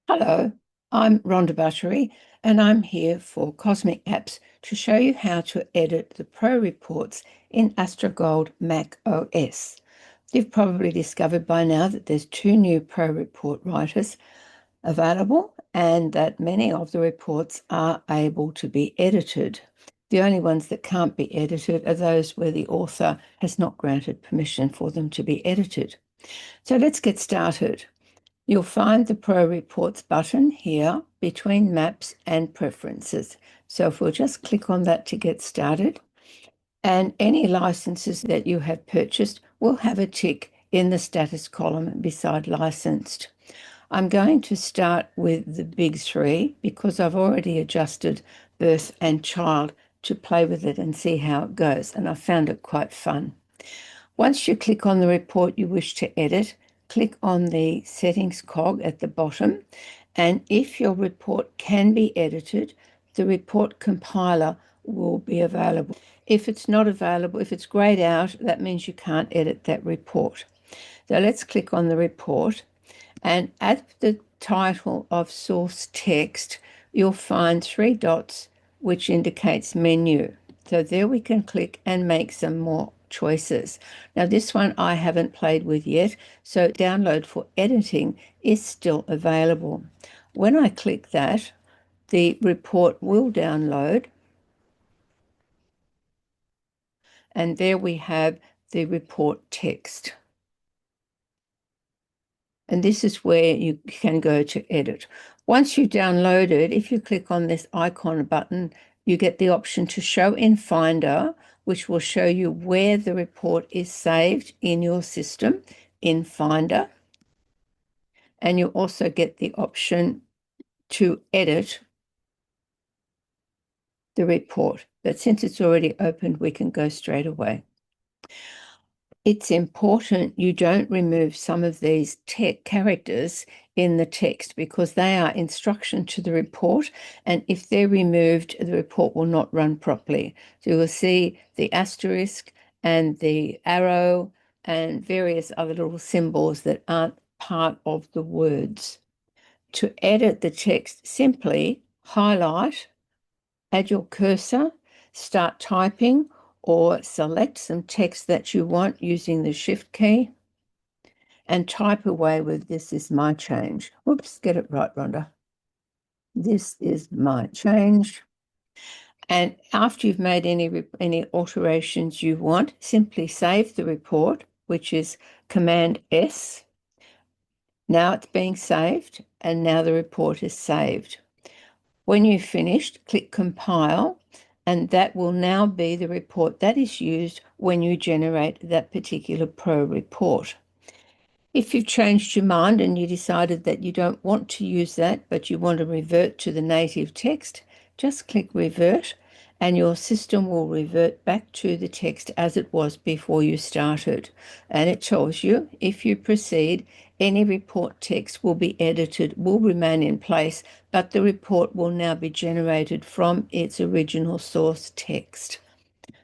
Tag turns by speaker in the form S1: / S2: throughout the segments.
S1: Hello, I'm Rhonda Buttery, and I'm here for Cosmic Apps to show you how to edit the Pro reports in Astro Gold Mac OS. You've probably discovered by now that there's two new Pro report writers available and that many of the reports are able to be edited. The only ones that can't be edited are those where the author has not granted permission for them to be edited. So let's get started. You'll find the Pro Reports button here between Maps and Preferences. So if we'll just click on that to get started, and any licenses that you have purchased will have a tick in the status column beside licensed. I'm going to start with the big three because I've already adjusted birth and child to play with it and see how it goes, and I found it quite fun. Once you click on the report you wish to edit, click on the settings cog at the bottom, and if your report can be edited, the report compiler will be available. If it's not available, if it's grayed out, that means you can't edit that report. So let's click on the report, and at the title of source text, you'll find three dots which indicates menu. So there we can click and make some more choices. Now this one I haven't played with yet, so download for editing is still available. When I click that, the report will download, and there we have the report text. And this is where you can go to edit. Once you download it, if you click on this icon button, you get the option to show in Finder, which will show you where the report is saved in your system in Finder. And you also get the option to edit the report. But since it's already opened, we can go straight away. It's important you don't remove some of these characters in the text because they are instruction to the report, and if they're removed, the report will not run properly. So you will see the asterisk and the arrow and various other little symbols that aren't part of the words. To edit the text, simply highlight, add your cursor, start typing, or select some text that you want using the Shift key and type away with "This is my change." Whoops, get it right, Rhonda. This is my change. And after you've made any alterations you want, simply save the report, which is Command S. Now it's being saved, and now the report is saved. When you've finished, click Compile, and that will now be the report that is used when you generate that particular Pro report. If you've changed your mind and you decided that you don't want to use that, but you want to revert to the native text, just click Revert, and your system will revert back to the text as it was before you started. And it tells you if you proceed, any report text will be edited, will remain in place, but the report will now be generated from its original source text.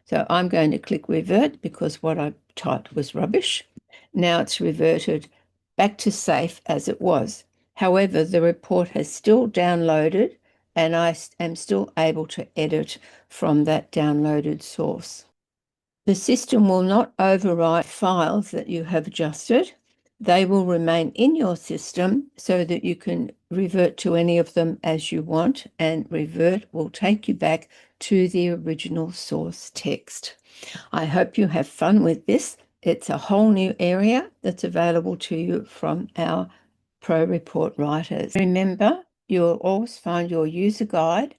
S1: So I'm going to click Revert because what I typed was rubbish. Now it's reverted back to safe as it was. However, the report has still downloaded, and I am still able to edit from that downloaded source. The system will not overwrite files that you have adjusted. They will remain in your system so that you can revert to any of them as you want, and revert will take you back to the original source text. I hope you have fun with this. It's a whole new area that's available to you from our Pro Report writers. Remember, you'll always find your user guide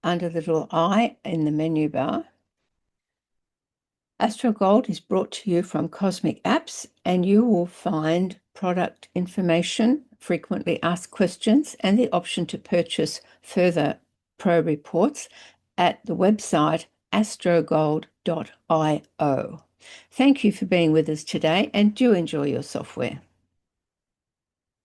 S1: under the little I in the menu bar. Astro Gold is brought to you from Cosmic Apps, and you will find product information, frequently asked questions, and the option to purchase further Pro reports at the website astrogold.io. Thank you for being with us today, and do enjoy your software.